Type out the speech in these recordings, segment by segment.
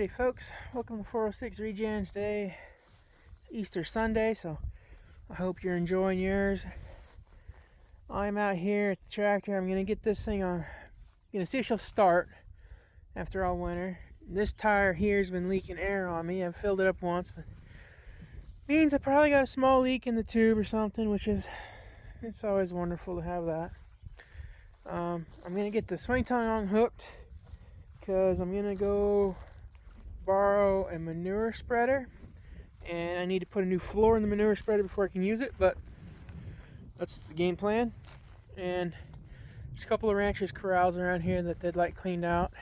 Hey folks, welcome to 406 Regen. Today it's Easter Sunday, so I hope you're enjoying yours. I'm out here at the tractor. I'm gonna get this thing on. Gonna see if she'll start after all winter. This tire here has been leaking air on me. I've filled it up once, but means I probably got a small leak in the tube or something, which is, it's always wonderful to have that. I'm gonna get the swing tongue unhooked because I'm gonna go borrow a manure spreader, and I need to put a new floor in the manure spreader before I can use it, but that's the game plan. And there's a couple of ranchers' corrals around here that they'd like cleaned out,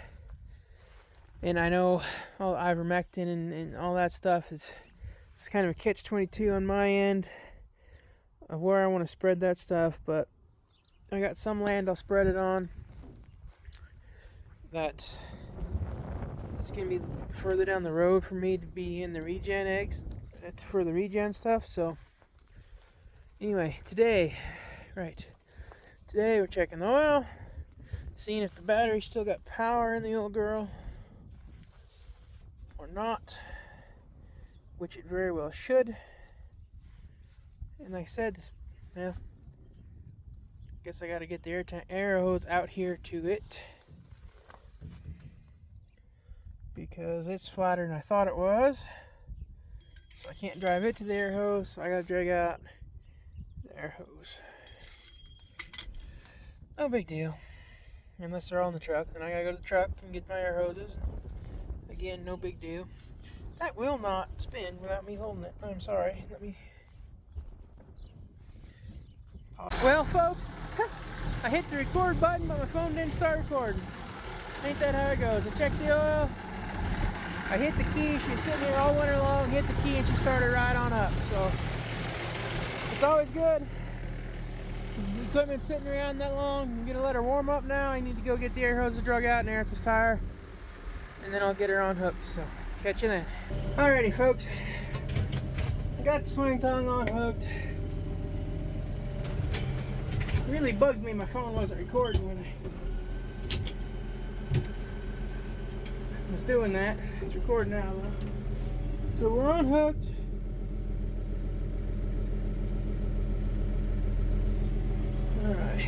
and I know all ivermectin and all that stuff is, it's kind of a catch-22 on my end of where I want to spread that stuff, but I got some land I'll spread it on that it's going to be further down the road for me to be in the regen eggs for the regen stuff. So anyway, today we're checking the oil, seeing if the battery still got power in the old girl or not, which it very well should. And like I said, I guess I got to get the air hose out here to it, because it's flatter than I thought it was. So I can't drive it to the air hose, so I gotta drag out the air hose. No big deal. Unless they're all in the truck, then I gotta go to the truck and get my air hoses. Again, no big deal. That will not spin without me holding it. I'm sorry. Let me... Well, folks, I hit the record button, but my phone didn't start recording. Ain't that how it goes? I checked the oil. I hit the key, she was sitting here all winter long, hit the key and she started right on up. So it's always good. The equipment's sitting around that long. I'm gonna let her warm up now. I need to go get the air hose drug out and air up the tire, and then I'll get her unhooked. So catch you then. Alrighty folks, I got the swing tongue unhooked. It really bugs me my phone wasn't recording when I was doing that. It's recording now though. So we're unhooked. Alright.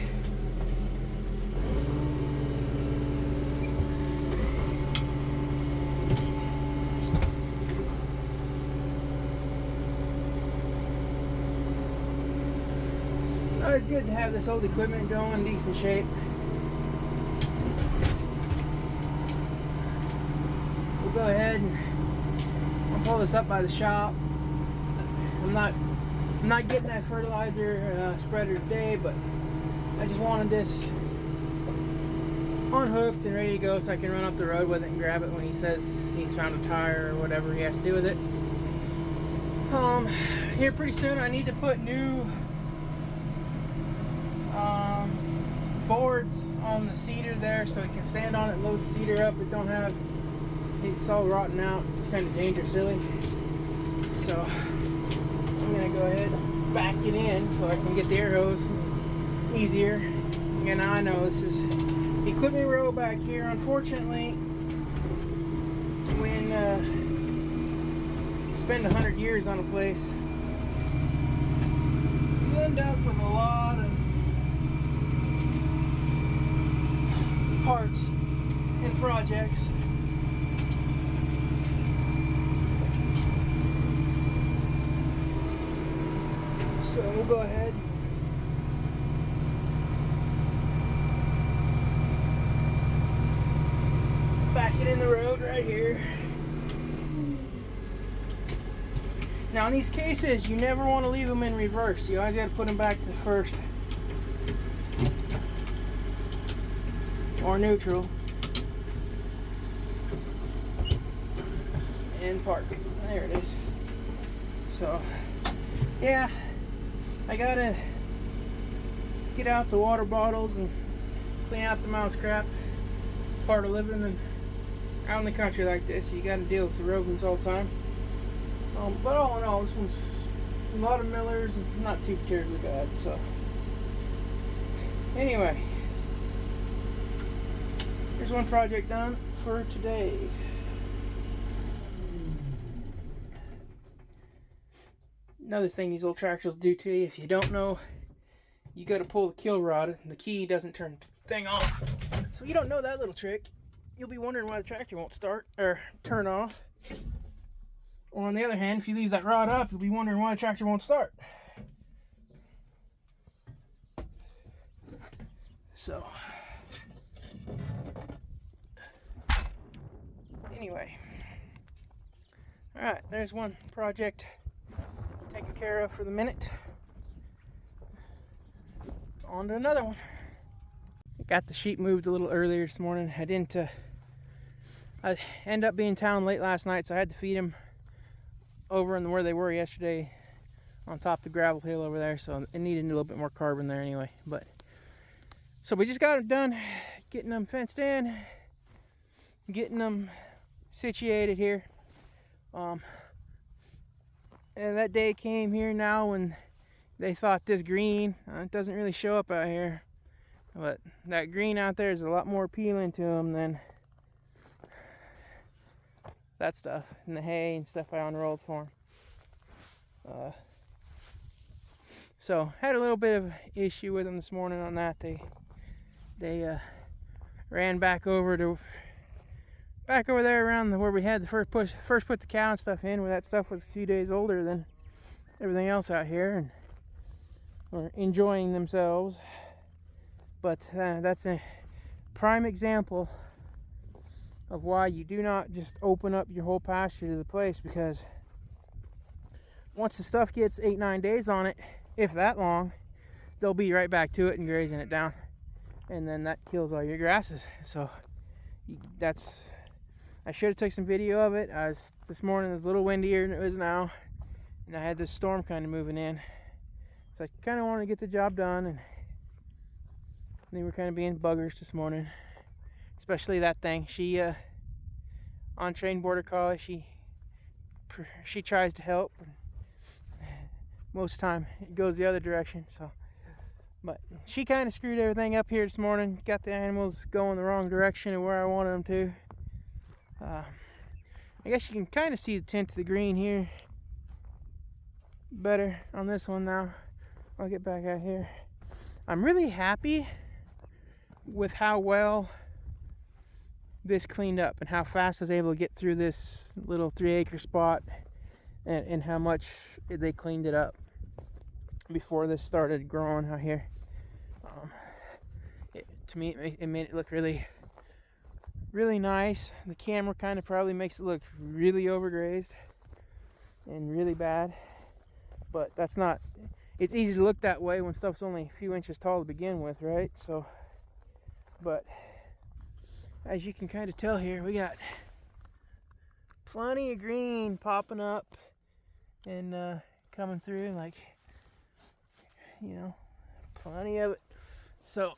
It's always good to have this old equipment going in decent shape. Go ahead and I'll pull this up by the shop. I'm not getting that fertilizer spreader today, but I just wanted this unhooked and ready to go so I can run up the road with it and grab it when he says he's found a tire or whatever he has to do with it. Here pretty soon I need to put new boards on the seeder there so it can stand on it, load the seeder up. It don't have, it's all rotten out. It's kind of dangerous, really. So I'm gonna go ahead and back it in so I can get the air hose easier. And I know this is equipment row back here. Unfortunately, when you spend 100 years on a place, you end up with a lot of parts and projects. So we'll go ahead. Back it in the road right here. Now in these cases, you never want to leave them in reverse. You always got to put them back to first or neutral and park. There it is. So yeah, I gotta get out the water bottles and clean out the mouse crap. Part of living out in the country like this, you gotta deal with the rodents all the time. But all in all, this one's a lot of millers and not too terribly bad. So anyway, here's one project done for today. Another thing these little tractors do to you, if you don't know, you got to pull the kill rod. The key doesn't turn the thing off. So you don't know that little trick, you'll be wondering why the tractor won't start or turn off. Or on the other hand, if you leave that rod up, you'll be wondering why the tractor won't start. So, anyway, all right, there's one project taken care of for the minute. On to another one. I got the sheep moved a little earlier this morning. I ended up being in town late last night, so I had to feed them over in where they were yesterday on top of the gravel hill over there, so it needed a little bit more carbon there anyway. But so we just got them done getting them fenced in, getting them situated here. And that day came here now when they thought this green, it doesn't really show up out here, but that green out there is a lot more appealing to them than that stuff and the hay and stuff I unrolled for them. So had a little bit of issue with them this morning on that. They ran back over there around where we had the first put the cow and stuff in, where that stuff was a few days older than everything else out here, and were enjoying themselves. But that's a prime example of why you do not just open up your whole pasture to the place, because once the stuff gets 8-9 days on it, if that long, they'll be right back to it and grazing it down, and then that kills all your grasses. So I should have took some video of it. This morning it was a little windier than it is now, and I had this storm kind of moving in, so I kind of wanted to get the job done, and they were kind of being buggers this morning, especially that thing. She untrained border collie, she tries to help, and most of the time it goes the other direction. So, but she kind of screwed everything up here this morning, got the animals going the wrong direction of where I wanted them to. I guess you can kind of see the tint of the green here better on this one now. I'll get back out here. I'm really happy with how well this cleaned up and how fast I was able to get through this little 3-acre spot, and how much they cleaned it up before this started growing out here. To me, it made it look really nice. The camera kind of probably makes it look really overgrazed and really bad, but that's not, it's easy to look that way when stuff's only a few inches tall to begin with, right? So, but as you can kind of tell here, we got plenty of green popping up and coming through, like, you know, plenty of it. So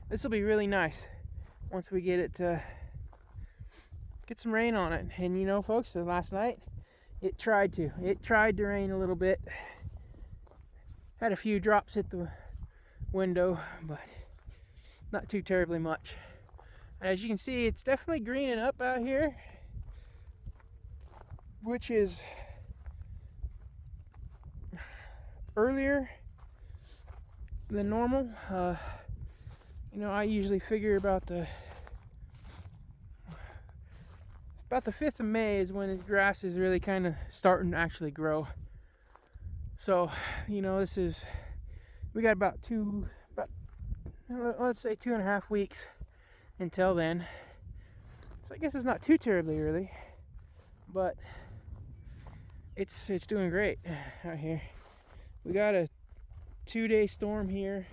this will be really nice once we get some rain on it. And you know, folks, last night it tried to rain a little bit. Had a few drops hit the window, but not too terribly much. As you can see, it's definitely greening up out here, which is earlier than normal. You know, I usually figure about the 5th of May is when the grass is really kind of starting to actually grow. So, you know, we got about let's say 2.5 weeks until then. So I guess it's not too terribly early, but it's doing great out here. We got a 2-day storm here.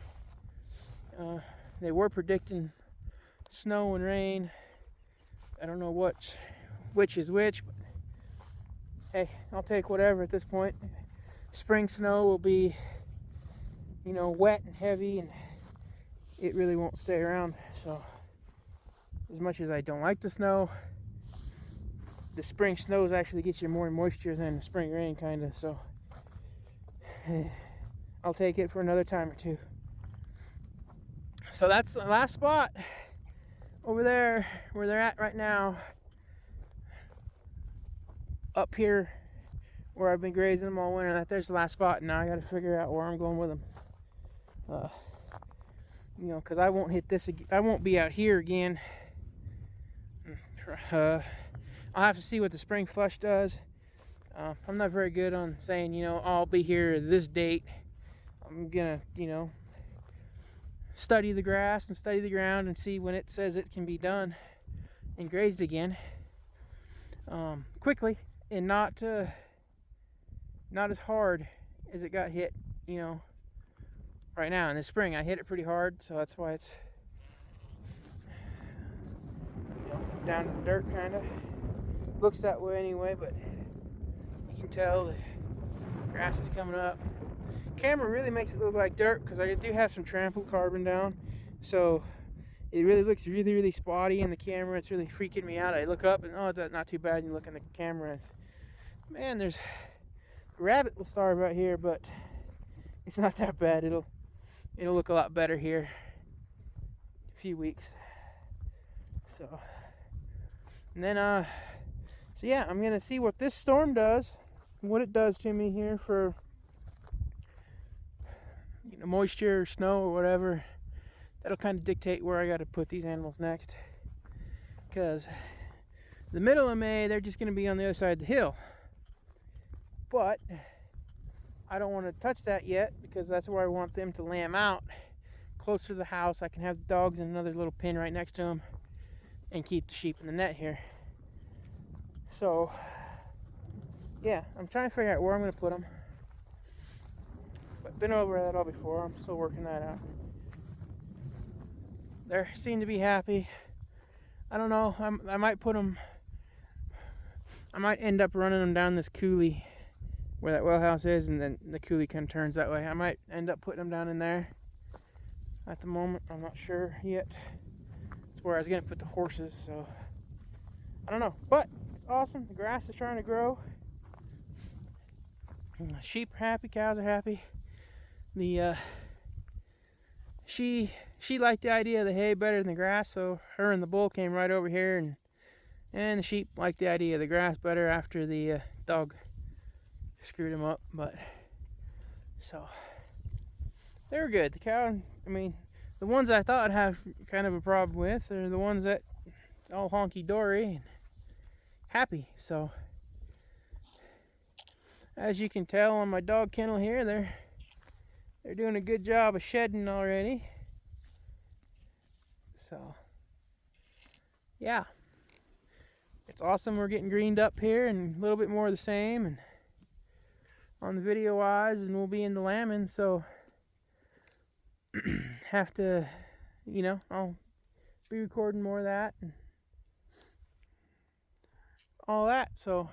They were predicting snow and rain. I don't know which is which, but hey, I'll take whatever at this point. Spring snow will be, you know, wet and heavy, and it really won't stay around. So as much as I don't like the snow, the spring snows actually get you more moisture than the spring rain, kind of. So I'll take it for another time or two. So that's the last spot over there where they're at right now. Up here where I've been grazing them all winter. That there's the last spot, and now I got to figure out where I'm going with them. You know, because I won't hit this again. I won't be out here again. I'll have to see what the spring flush does. I'm not very good on saying, you know, I'll be here this date. I'm gonna, you know, study the grass and study the ground and see when it says it can be done and grazed again quickly, and not as hard as it got hit, you know, right now in the spring. I hit it pretty hard, so that's why it's, you know, down to the dirt kind of. Looks that way anyway, but you can tell the grass is coming up. Camera really makes it look like dirt because I do have some trampled carbon down, so it really looks really spotty in the camera. It's really freaking me out. I look up and oh, that's not too bad. You look in the camera and man, there's a rabbit will starve out here, but it's not that bad. It'll look a lot better here in a few weeks. So, and then so yeah, I'm gonna see what this storm does, what it does to me here for, you know, moisture or snow or whatever. That'll kind of dictate where I got to put these animals next. Because the middle of May, they're just going to be on the other side of the hill. But I don't want to touch that yet because that's where I want them to lamb out, closer to the house. I can have the dogs in another little pen right next to them and keep the sheep in the net here. So yeah, I'm trying to figure out where I'm going to put them. But been over that all before. I'm still working that out. They seem to be happy. I don't know. I might put them. I might end up running them down this coulee where that well house is, and then the coulee kind of turns that way. I might end up putting them down in there. At the moment, I'm not sure yet. It's where I was gonna put the horses, so I don't know. But it's awesome. The grass is trying to grow. And the sheep are happy. Cows are happy. The she liked the idea of the hay better than the grass, so her and the bull came right over here, and the sheep liked the idea of the grass better after the dog screwed him up. But so they were good. The cow, I mean, the ones I thought I'd have kind of a problem with are the ones that all honky-dory and happy. So as you can tell on my dog kennel here, they're doing a good job of shedding already. So yeah, it's awesome. We're getting greened up here and a little bit more of the same and on the video wise, and we'll be in the lambing, so have to, you know, I'll be recording more of that and all that. So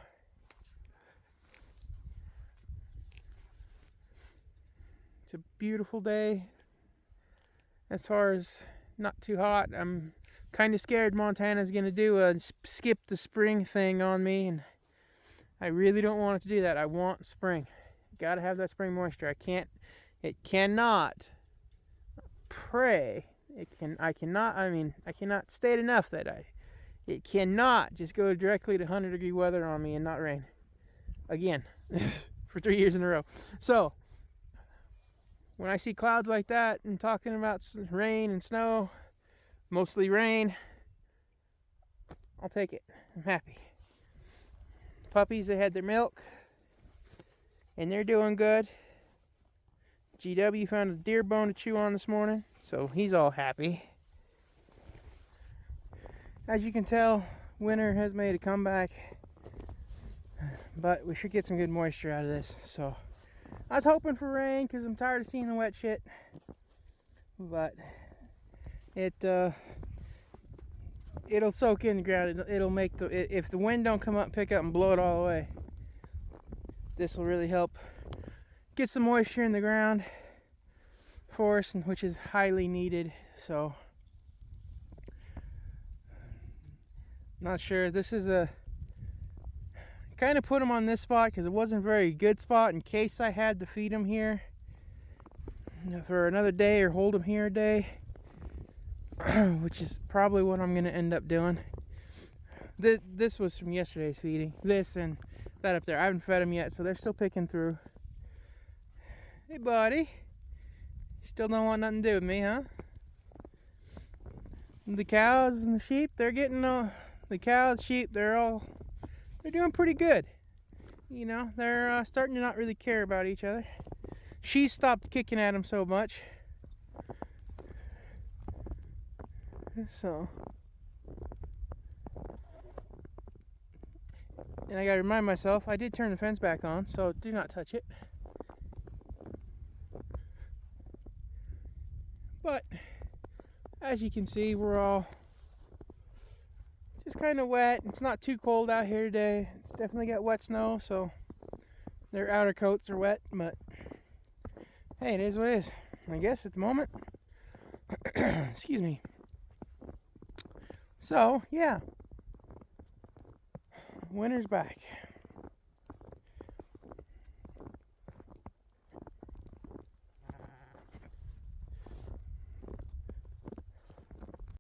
it's a beautiful day. As far as not too hot, I'm kind of scared Montana's gonna do a skip the spring thing on me, and I really don't want it to do that. I want spring. Gotta have that spring moisture. I cannot I cannot state enough that it cannot just go directly to 100-degree weather on me and not rain again for 3 years in a row. So when I see clouds like that and talking about rain and snow, mostly rain, I'll take it. I'm happy. Puppies, they had their milk and they're doing good. GW found a deer bone to chew on this morning, so he's all happy. As you can tell, winter has made a comeback, but we should get some good moisture out of this. So I was hoping for rain because I'm tired of seeing the wet shit, but it'll soak in the ground. It'll make if the wind don't come up, pick up and blow it all away, this will really help get some moisture in the ground for us, which is highly needed. So not sure. This is a kind of put them on this spot because it wasn't a very good spot in case I had to feed them here for another day or hold them here a day, which is probably what I'm going to end up doing. This was from yesterday's feeding. This and that up there. I haven't fed them yet, so they're still picking through. Hey, buddy. Still don't want nothing to do with me, huh? The cows and the sheep, they're getting the cows, sheep, they're doing pretty good. You know, they're starting to not really care about each other. She stopped kicking at them so much. So, and I gotta remind myself, I did turn the fence back on, so do not touch it. But as you can see, we're all just kind of wet. It's not too cold out here today. It's definitely got wet snow, so their outer coats are wet, but hey, it is what it is, I guess, at the moment. Excuse me. So, yeah. Winter's back.